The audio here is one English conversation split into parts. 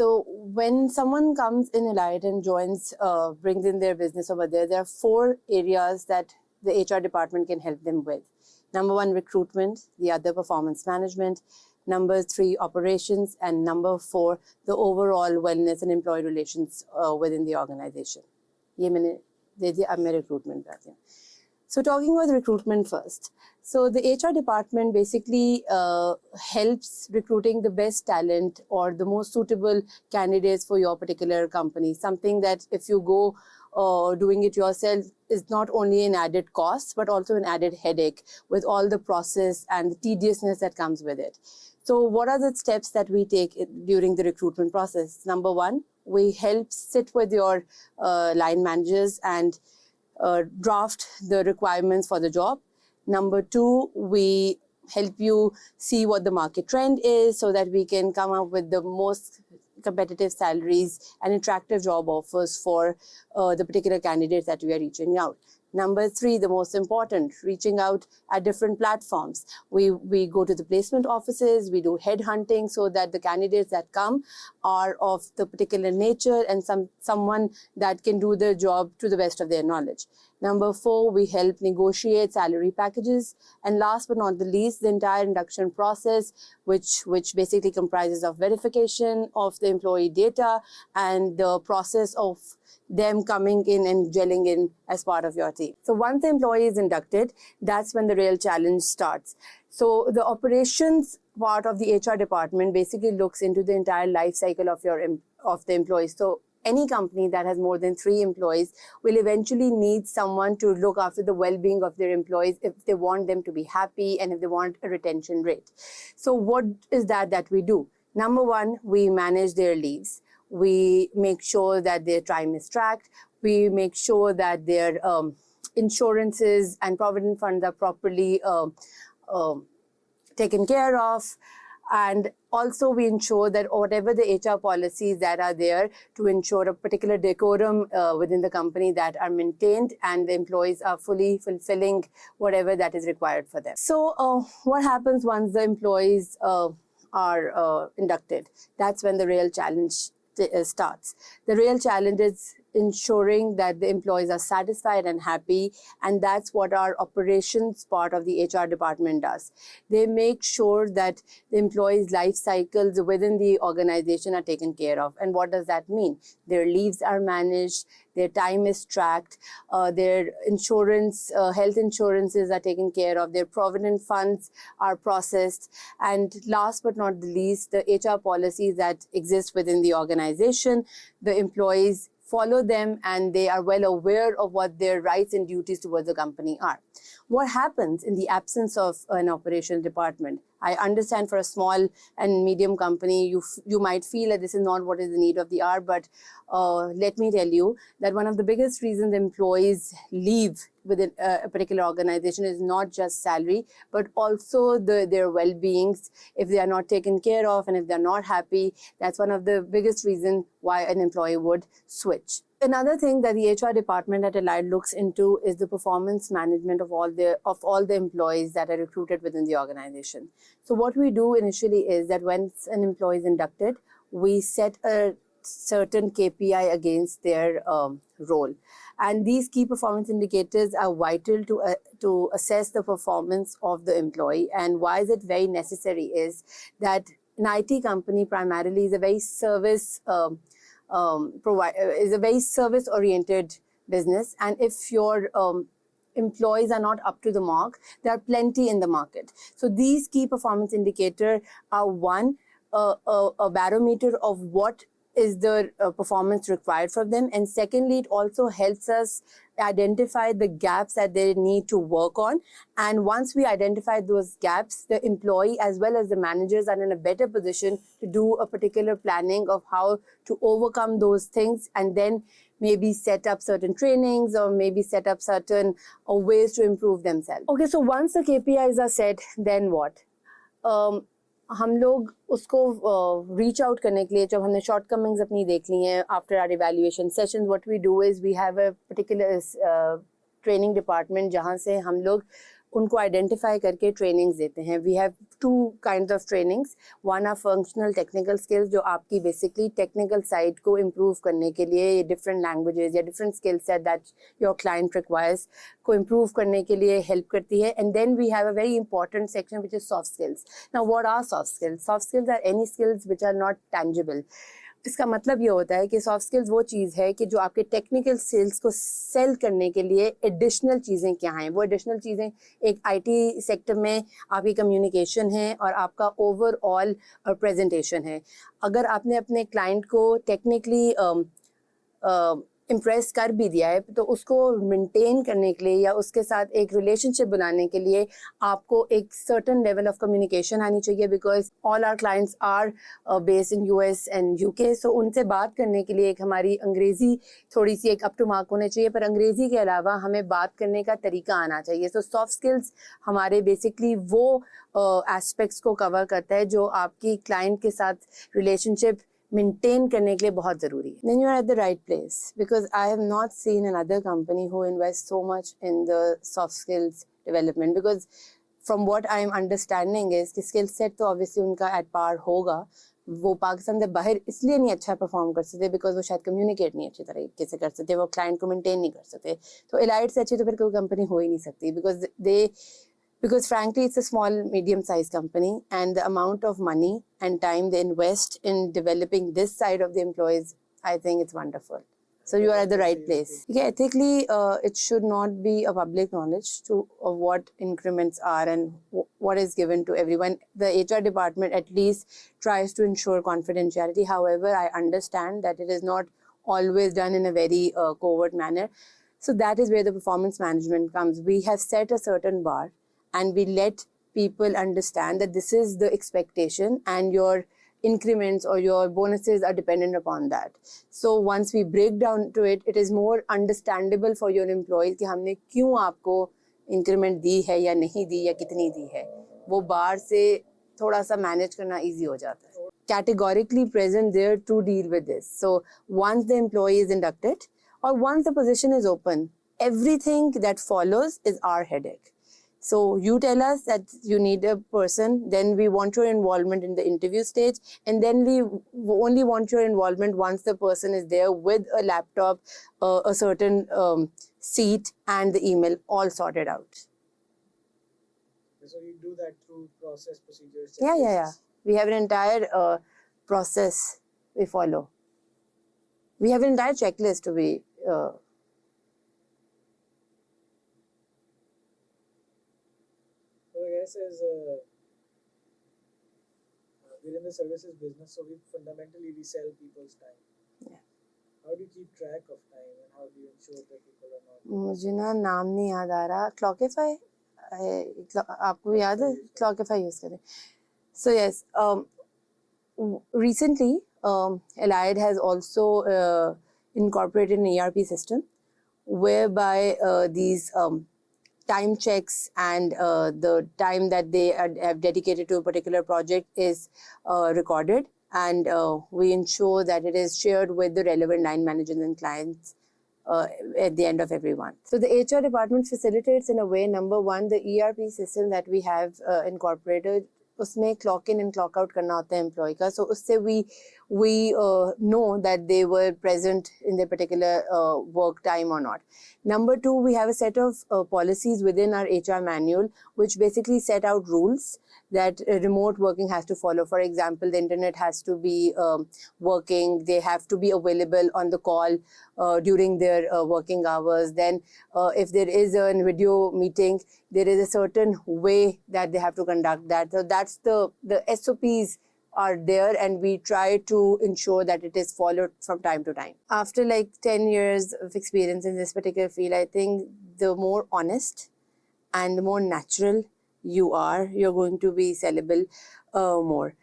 So when someone comes in Elite and joins, brings in their business over there are 4 areas that the HR department can help them with. Number 1, recruitment. The other, performance management. Number 3, operations. And number 4, the overall wellness and employee relations within the organization. ये मैंने दे दिया, अब मैं recruitment पे आती हूँ. So talking about the recruitment first. So the HR department basically helps recruiting the best talent or the most suitable candidates for your particular company. Something that if you go doing it yourself is not only an added cost, but also an added headache with all the process and the tediousness that comes with it. So what are the steps that we take during the recruitment process? Number 1, we help sit with your line managers and draft the requirements for the job. Number 2, we help you see what the market trend is so that we can come up with the most competitive salaries and attractive job offers for the particular candidates that we are reaching out. Number 3, the most important, reaching out at different platforms. We go to the placement offices, we do headhunting so that the candidates that come are of the particular nature and someone that can do the job to the best of their knowledge. Number 4, we help negotiate salary packages. And last but not the least, the entire induction process, which basically comprises of verification of the employee data and the process of them coming in and gelling in as part of your team. So once the employee is inducted, that's when the real challenge starts. So the operations part of the HR department basically looks into the entire life cycle of the employees. So any company that has more than 3 employees will eventually need someone to look after the well-being of their employees if they want them to be happy and if they want a retention rate. So what is that we do? Number 1, we manage their leaves. We make sure that their time is tracked. We make sure that their insurances and provident funds are properly taken care of. And also we ensure that whatever the HR policies that are there to ensure a particular decorum within the company that are maintained and the employees are fully fulfilling whatever that is required for them. So what happens once the employees are inducted? That's when the real challenge starts. The real challenge is ensuring that the employees are satisfied and happy, and that's what our operations part of the HR department does. They make sure that the employees' life cycles within the organization are taken care of. And what does that mean? Their leaves are managed, their time is tracked, their insurance, health insurances are taken care of, their provident funds are processed, and last but not the least, the HR policies that exist within the organization, the employees follow them and they are well aware of what their rights and duties towards the company are. What happens in the absence of an operations department? I understand for a small and medium company, you might feel that this is not what is the need of the hour, but let me tell you that one of the biggest reasons employees leave within a particular organization is not just salary, but also their well-beings. If they are not taken care of and if they're not happy, that's one of the biggest reasons why an employee would switch. Another thing that the HR department at Elite looks into is the performance management of all the employees that are recruited within the organization. So what we do initially is that when an employee is inducted, we set a certain KPI against their role. And these key performance indicators are vital to assess the performance of the employee. And why is it very necessary is that an IT company primarily is a very service-oriented business, and if your employees are not up to the mark, there are plenty in the market. So these key performance indicators are one, a barometer of what is the performance required from them, and secondly, it also helps us identify the gaps that they need to work on. And once we identify those gaps, the employee as well as the managers are in a better position to do a particular planning of how to overcome those things, and then maybe set up certain trainings or maybe set up certain ways to improve themselves. Okay, so once the KPIs are set, then what? हम लोग उसको reach out करने के लिए जब हमने shortcomings अपनी देख ली हैं after our evaluation session, what we do is we have a particular training department जहाँ से हम लोग उनको आइडेंटिफाई करके ट्रेनिंग्स देते हैं. We have two kinds of trainings. One are functional technical skills, जो आपकी बेसिकली टेक्निकल साइड को इम्प्रूव करने के लिए डिफरेंट लैंग्वेजेस या different skill set that your client requires को इम्प्रूव करने के लिए हेल्प करती है. And then we have a very important section which is soft skills. Now what are soft skills? Soft skills are any skills which are not tangible. इसका मतलब ये होता है कि सॉफ्ट स्किल्स वो चीज़ है कि जो आपके टेक्निकल स्किल्स को सेल करने के लिए एडिशनल चीज़ें क्या हैं. वो एडिशनल चीज़ें एक आईटी सेक्टर में आपकी कम्युनिकेशन है और आपका ओवरऑल प्रेजेंटेशन है. अगर आपने अपने क्लाइंट को टेक्निकली इम्प्रेस कर भी दिया है तो उसको मेंटेन करने के लिए या उसके साथ एक रिलेशनशिप बनाने के लिए आपको एक सर्टन लेवल ऑफ कम्युनिकेशन आनी चाहिए. Because all our clients are based in US and UK. So उनसे बात करने के लिए एक हमारी अंग्रेज़ी थोड़ी सी एक अप टू मार्क होनी चाहिए, पर अंग्रेज़ी के अलावा हमें बात करने का तरीका आना चाहिए. सो सॉफ्ट स्किल्स हमारे बेसिकली वो एस्पेक्ट्स को कवर करता है जो आपकी क्लाइंट के साथ रिलेशनशिप मेंटेन करने के लिए बहुत ज़रूरी है. Then you are at the right place, because I have not seen another company who invests so much in the soft skills development. Because from what I am understanding is कि skill set तो obviously उनका at par होगा. वो पाकिस्तान से बाहर इसलिए नहीं अच्छा परफॉर्म कर सकते बिकॉज वो शायद कम्युनिकेट नहीं अच्छी तरीके से कर सकते, वो क्लाइंट को मेंटेन नहीं कर सकते. तो एलाइट से अच्छी तो फिर कोई कंपनी हो ही नहीं सकती. Because frankly, it's a small, medium-sized company, and the amount of money and time they invest in developing this side of the employees, I think it's wonderful. So you are at the right place. Yeah, ethically, it should not be a public knowledge of what increments are and what is given to everyone. The HR department at least tries to ensure confidentiality. However, I understand that it is not always done in a very covert manner. So that is where the performance management comes. We have set a certain bar, and we let people understand that this is the expectation and your increments or your bonuses are dependent upon that. So once we break down to it, it is more understandable for your employees कि हमने क्यों आपको increment दी है या नहीं दी या कितनी दी है. वो बार से थोड़ा सा manage करना easy हो जाता है. Categorically present there to deal with this. So once the employee is inducted or once the position is open, everything that follows is our headache. So you tell us that you need a person, then we want your involvement in the interview stage, and then we only want your involvement once the person is there with a laptop, a certain seat, and the email all sorted out. So you do that through process procedures? Yeah. We have an entire process we follow. We have an entire checklist to be... As we're in the services business, so we fundamentally sell people's time. Yeah. How do you keep track of time and how do you ensure that people are not? मुझे ना नाम नहीं याद आ रहा. Clockify, आपको याद है? Clockify use करें. So yes, recently Allied has also incorporated an ERP system whereby these time checks and the time that they have dedicated to a particular project is recorded, and we ensure that it is shared with the relevant line managers and clients at the end of every month. So the HR department facilitates in a way, number one, the ERP system that we have incorporated, उसमें clock in and clock out करना होता है employee का. So उससे we know that they were present in their particular work time or not. Number two, we have a set of policies within our HR manual which basically set out rules that remote working has to follow. For example, the internet has to be working, they have to be available on the call during their working hours. Then if there is a video meeting, there is a certain way that they have to conduct that. So that's the SOPs are there, and we try to ensure that it is followed from time to time. After like 10 years of experience in this particular field, I think the more honest and the more natural you are, you're going to be sellable more.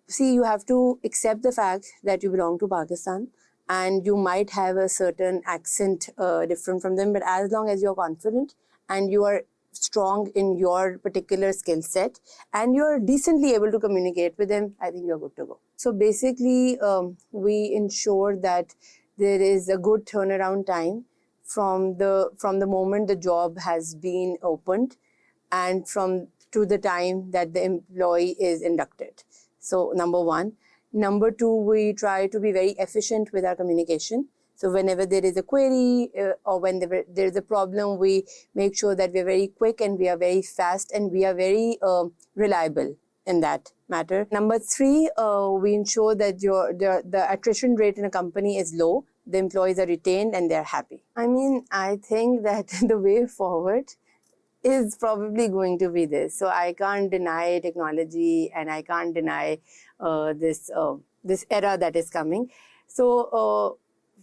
See, you have to accept the fact that you belong to Pakistan and you might have a certain accent different from them, but as long as you're confident and you are strong in your particular skill set and you're decently able to communicate with them, I think you're good to go. So basically, we ensure that there is a good turnaround time from the moment the job has been opened and from to the time that the employee is inducted. So number one. Number two, we try to be very efficient with our communication. So whenever there is a query or when there is a problem, we make sure that we're very quick and we are very fast and we are very reliable in that matter. Number three, we ensure that the attrition rate in a company is low. The employees are retained and they're happy. I mean, I think that the way forward is probably going to be this. So I can't deny technology and I can't deny this era that is coming. So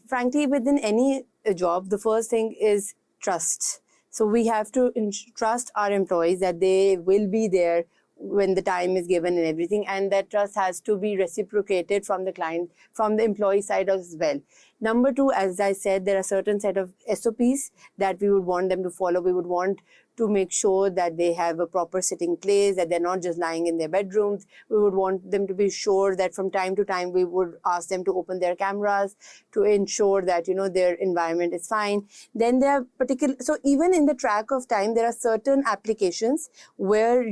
frankly, within any job, the first thing is trust. So we have to trust our employees that they will be there when the time is given and everything, and that trust has to be reciprocated from the client, from the employee side as well. Number two, as I said, there are certain set of SOPs that we would want them to follow. We would want to make sure that they have a proper sitting place, that they're not just lying in their bedrooms. We would want them to be sure that from time to time we would ask them to open their cameras to ensure that their environment is fine. Then there are particular, so even in the track of time, there are certain applications where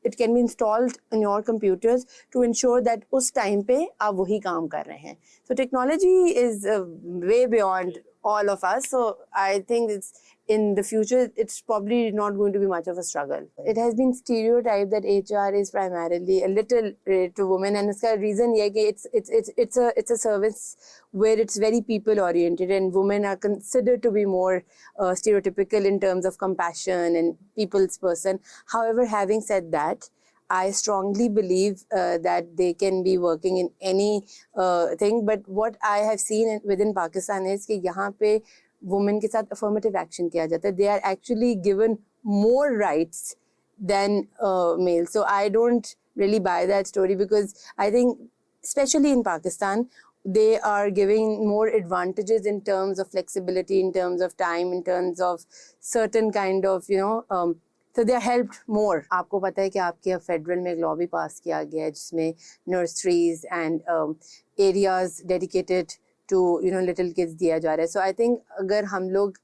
it can be installed on your computers to ensure that उस time पे आप वही काम कर रहे हैं. So technology is way beyond all of us. So I think in the future, it's probably not going to be much of a struggle. It has been stereotyped that HR is primarily a little related to women, and its reason is that it's a service where it's very people oriented, and women are considered to be more stereotypical in terms of compassion and people's person. However, having said that, I strongly believe that they can be working in any thing. But what I have seen within Pakistan is कि यहाँ पे women के साथ affirmative action किया जाता है. They are actually given more rights than males. So I don't really buy that story, because I think, especially in Pakistan, they are giving more advantages in terms of flexibility, in terms of time, in terms of certain kind of, so they are helped more. आपको पता है कि आपके federal में एक law भी पास किया गया है जिसमें nurseries and areas dedicated to little kids दिया जा रहा है. So I think अगर हम लोग,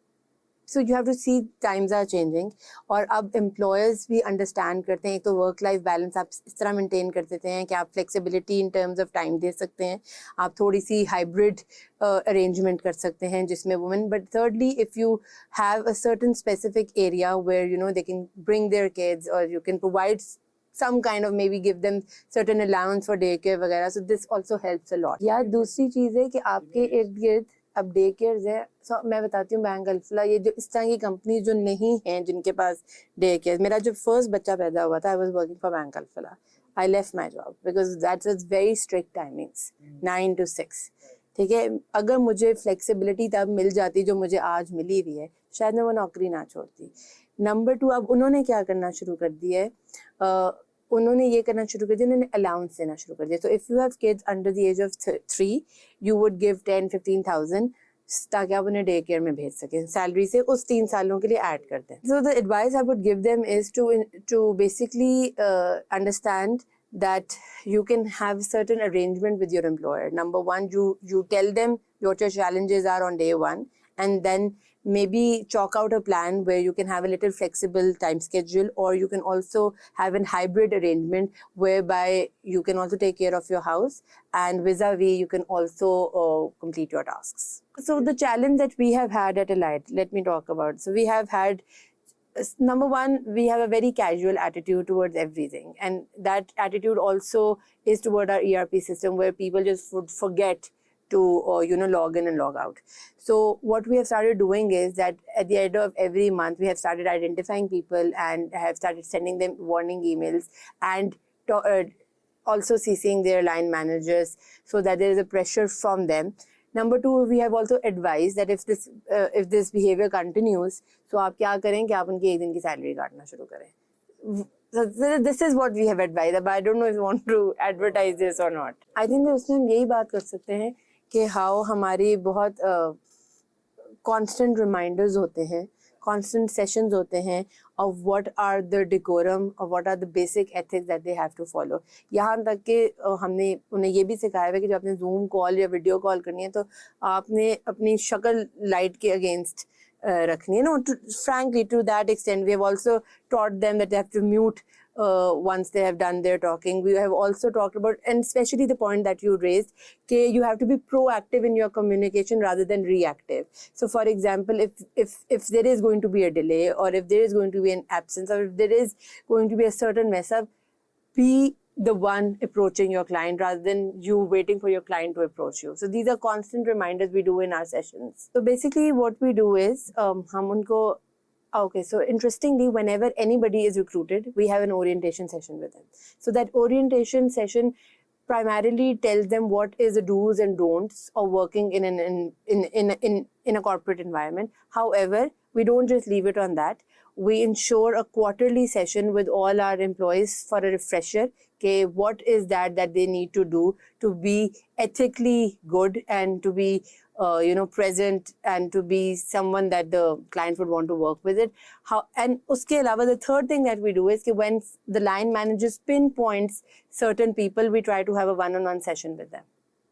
so you have to see times are changing, और अब employers भी understand करते हैं. एक तो work life balance आप इस तरह maintain कर देते हैं कि आप flexibility in terms of time दे सकते हैं, आप थोड़ी सी hybrid arrangement कर सकते हैं जिसमें women. But thirdly, if you have a certain specific area where they can bring their kids, or you can provide some kind of, maybe give them certain allowance for daycare वगैरह, so this also helps a lot. या दूसरी चीज़ है कि आपके इर्द गिर्द अब day cares है. सो मैं बताती हूँ, बैंक अल्फला, ये जो इस तरह की कंपनी जो नहीं हैं जिनके पास डे केयर. मेरा जब फर्स्ट बच्चा पैदा हुआ था, I was working for bank Alfalah. I left my job because that's is very strict timings, 9 to 6. ठीक है, अगर मुझे फ्लेक्सिबिलिटी तब मिल जाती जो मुझे आज मिली हुई है, शायद मैं वो नौकरी ना छोड़ती. नंबर 2, अब उन्होंने क्या करना शुरू कर दिया है, उन्होंने ये करना शुरू कर दिया, उन्होंने अलाउंस देना शुरू कर दिया. तो if you have kids under the age of 3, you would give 10-15,000 ताकि आप उन्हें डे केयर में भेज सकें सैलरी से, उस 3 सालों के लिए ऐड कर दें. So the advice I would give them is to basically understand that you can have certain arrangement with your employer. Number 1, you tell them what your challenges are on day 1, and then maybe chalk out a plan where you can have a little flexible time schedule, or you can also have a hybrid arrangement whereby you can also take care of your house, and vis-a-vis you can also complete your tasks. So the challenge that we have had at Elite, let me talk about. So we have had, number 1, we have a very casual attitude towards everything, and that attitude also is toward our ERP system, where people just would forget to log in and log out. So what we have started doing is that at the end of every month, we have started identifying people and have started sending them warning emails, and also CCing their line managers so that there is a pressure from them. Number 2, we have also advised that if this behavior continues, so आप क्या करें कि आप उनकी एक दिन की salary काटना शुरू करें. So this is what we have advised, but I don't know if you want to advertise this or not. I think उसमें हम यही बात कर सकते हैं कि how हमारी बहुत constant reminders होते हैं, constant sessions होते हैं of what are the decorum or what are the basic ethics that they have to follow. यहाँ तक कि हमने उन्हें ये भी सिखाया है कि जब आपने Zoom कॉल या वीडियो कॉल करनी है तो आपने अपनी शक्ल लाइट के against rakhni hai. No, frankly, to that extent, we have also taught them that they have to mute once they have done their talking. We have also talked about, and especially the point that you raised, okay, you have to be proactive in your communication rather than reactive. So, for example, if there is going to be a delay, or if there is going to be an absence, or if there is going to be a certain mess up, be the one approaching your client rather than you waiting for your client to approach you. So these are constant reminders we do in our sessions. So basically what we do is hum unko okay, so interestingly, whenever anybody is recruited, we have an orientation session with them. So that orientation session primarily tells them what is the do's and don'ts of working in a corporate environment. However, we don't just leave it on that. We ensure a quarterly session with all our employees for a refresher. Okay, what is that they need to do to be ethically good and to be present and to be someone that the client would want to work with it. And uske alawa, the third thing that we do is when the line managers pinpoints certain people, we try to have a one-on-one session with them.